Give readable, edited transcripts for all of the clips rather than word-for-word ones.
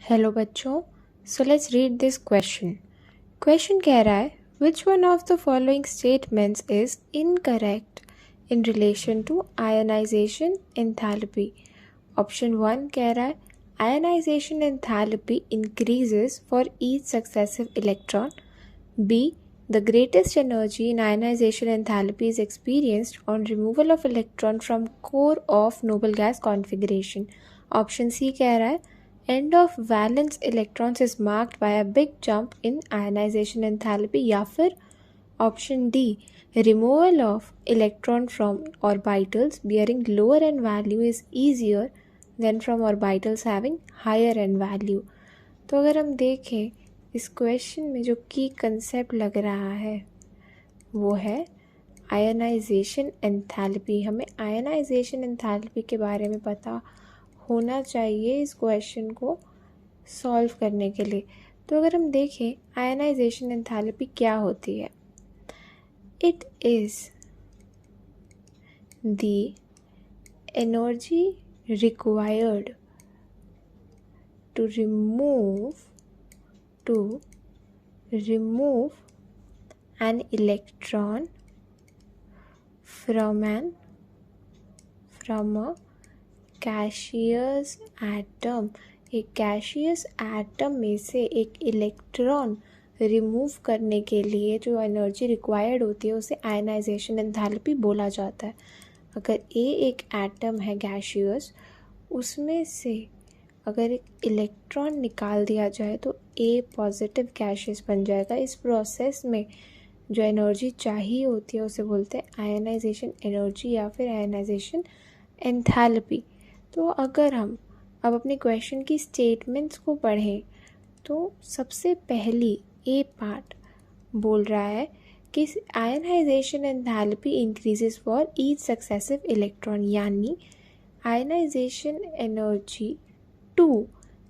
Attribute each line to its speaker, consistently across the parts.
Speaker 1: Hello बच्चों। So let's read this question. Question कह रहा है which one of the following statements is incorrect in relation to ionisation enthalpy. Option 1 कह रहा है ionisation enthalpy increases for each successive electron. B, the greatest energy in ionization enthalpy is experienced on removal of electron from core of noble gas configuration. Option C कह रहा है end of valence electrons is marked by a big jump in ionization enthalpy, या फिर option D, removal of electron from orbitals bearing lower n value is easier than from orbitals having higher n value. तो अगर हम देखें इस question में जो की कंसेप्ट लग रहा है वो है आयनाइजेशन एंथैल्पी। हमें आयनाइजेशन एंथैल्पी के बारे में पता होना चाहिए इस क्वेश्चन को सॉल्व करने के लिए। तो अगर हम देखें आयनाइजेशन एंथैल्पी क्या होती है, it is the energy required to remove an electron from a gaseous atom। एक gaseous atom में से एक इलेक्ट्रॉन रिमूव करने के लिए जो एनर्जी रिक्वायर्ड होती है उसे आयनाइजेशन एंथैल्पी बोला जाता है। अगर ए एक एटम है गैसियस, उसमें से अगर एक इलेक्ट्रॉन निकाल दिया जाए तो ए पॉजिटिव गैसेस बन जाएगा। इस प्रोसेस में जो एनर्जी चाहिए होती है उसे बोलते हैं आयनाइजेशन एनर्जी या फिर आयनाइजेशन एंथैल्पी। तो अगर हम अब अपने क्वेश्चन की स्टेटमेंट्स को पढ़ें तो सबसे पहली ए पार्ट बोल रहा है कि ionisation enthalpy increases for each successive electron, यानी ionisation energy 2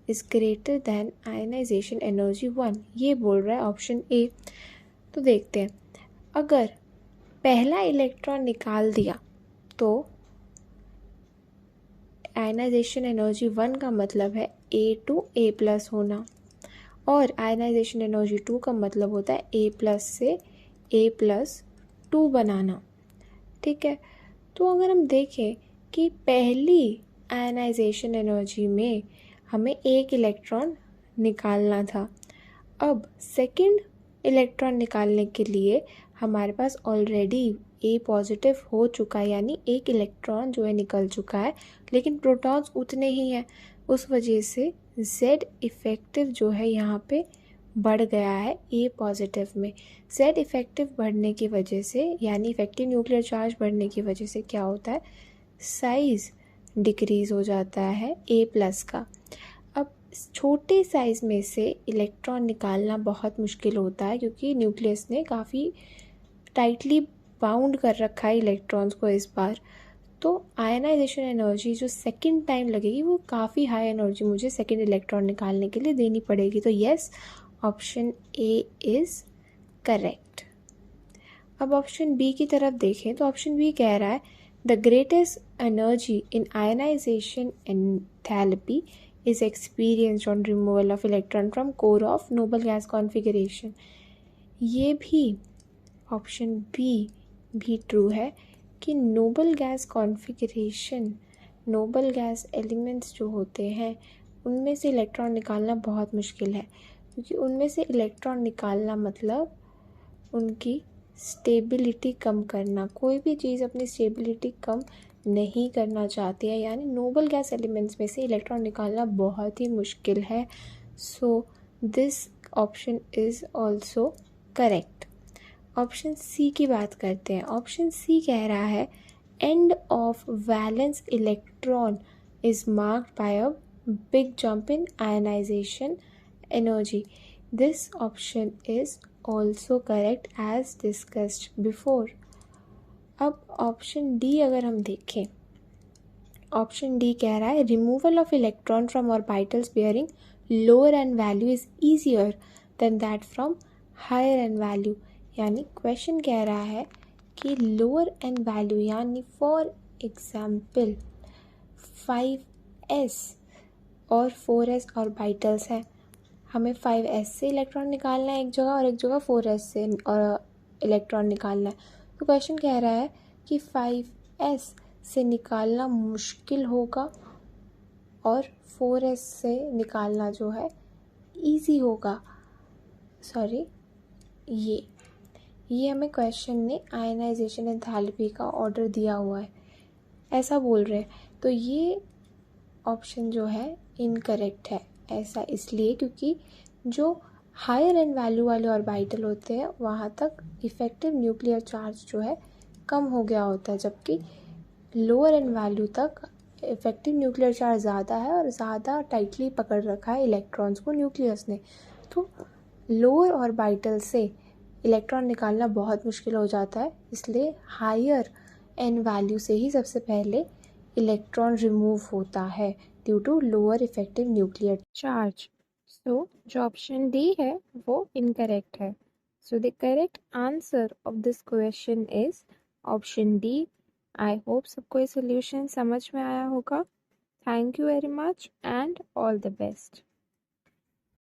Speaker 1: is greater than ionisation energy 1, ये बोल रहा है ऑप्शन ए। तो देखते हैं, अगर पहला इलेक्ट्रॉन निकाल दिया तो आयनाइजेशन एनर्जी 1 का मतलब है ए टू ए प्लस होना, और आयनाइजेशन एनर्जी 2 का मतलब होता है ए प्लस से ए प्लस 2 बनाना। ठीक है, तो अगर हम देखें कि पहली आयनाइजेशन एनर्जी में हमें एक इलेक्ट्रॉन निकालना था, अब सेकंड इलेक्ट्रॉन निकालने के लिए हमारे पास ऑलरेडी ए पॉजिटिव हो चुका है, यानी एक इलेक्ट्रॉन जो है निकल चुका है, लेकिन प्रोटॉन्स उतने ही हैं। उस वजह से जेड इफेक्टिव जो है यहाँ पे बढ़ गया है ए पॉजिटिव में। जेड इफेक्टिव बढ़ने की वजह से, यानी इफेक्टिव न्यूक्लियर चार्ज बढ़ने की वजह से क्या होता है, साइज़ डिक्रीज़ हो जाता है ए प्लस का। अब छोटे साइज़ में से इलेक्ट्रॉन निकालना बहुत मुश्किल होता है क्योंकि न्यूक्लियस ने काफ़ी टाइटली बाउंड कर रखा है इलेक्ट्रॉन्स को इस बार। तो आयनाइजेशन एनर्जी जो सेकंड टाइम लगेगी वो काफ़ी हाई एनर्जी मुझे सेकंड इलेक्ट्रॉन निकालने के लिए देनी पड़ेगी। तो yes, option A is correct. अब ऑप्शन बी की तरफ देखें तो ऑप्शन बी कह रहा है the greatest energy in ionisation enthalpy is experienced on removal of electron from core of noble gas configuration। ये भी ऑप्शन बी भी ट्रू है कि noble gas configuration, noble gas elements जो होते हैं उनमें से इलेक्ट्रॉन निकालना बहुत मुश्किल है, क्योंकि उनमें से इलेक्ट्रॉन निकालना मतलब उनकी स्टेबिलिटी कम करना। कोई भी चीज़ अपनी स्टेबिलिटी कम नहीं करना चाहती है, यानी नोबल गैस एलिमेंट्स में से इलेक्ट्रॉन निकालना बहुत ही मुश्किल है। So this option is also correct. Option C की बात करते हैं। ऑप्शन सी कह रहा है end of valence electron is marked by a big jump in ionisation energy. This option is also correct as discussed before. अब option D अगर हम देखें, ऑप्शन डी कह रहा है removal of electron from orbitals bearing lower n value is easier than that from higher n value. यानी question कह रहा है कि लोअर एन वैल्यू, यानी फॉर एग्जाम्पल 5s और 4s ऑर्बिटल्स हैं। हमें 5s से इलेक्ट्रॉन निकालना है एक जगह और एक जगह 4s से इलेक्ट्रॉन निकालना है। तो क्वेश्चन कह रहा है कि 5s से निकालना मुश्किल होगा और 4s से निकालना जो है ईजी होगा। सॉरी, ये हमें क्वेश्चन ने आयनाइजेशन एंथैल्पी का ऑर्डर दिया हुआ है, ऐसा बोल रहे हैं। तो ये ऑप्शन जो है इनकरेक्ट है। ऐसा इसलिए क्योंकि जो हायर एंड वैल्यू वाले ऑर्बिटल होते हैं वहाँ तक इफ़ेक्टिव न्यूक्लियर चार्ज जो है कम हो गया होता है, जबकि लोअर एंड वैल्यू तक इफ़ेक्टिव न्यूक्लियर चार्ज ज़्यादा है और ज़्यादा टाइटली पकड़ रखा है इलेक्ट्रॉन्स को न्यूक्लियस ने। तो लोअर ऑर्बिटल से इलेक्ट्रॉन निकालना बहुत मुश्किल हो जाता है, इसलिए हायर एन वैल्यू से ही सबसे पहले इलेक्ट्रॉन रिमूव होता है due to lower effective nuclear charge. So जो ऑप्शन डी है वो इनकरेक्ट है। So the correct answer of this question is option D. I hope सबको ये सोल्यूशन समझ में आया होगा। Thank you very much and all the best.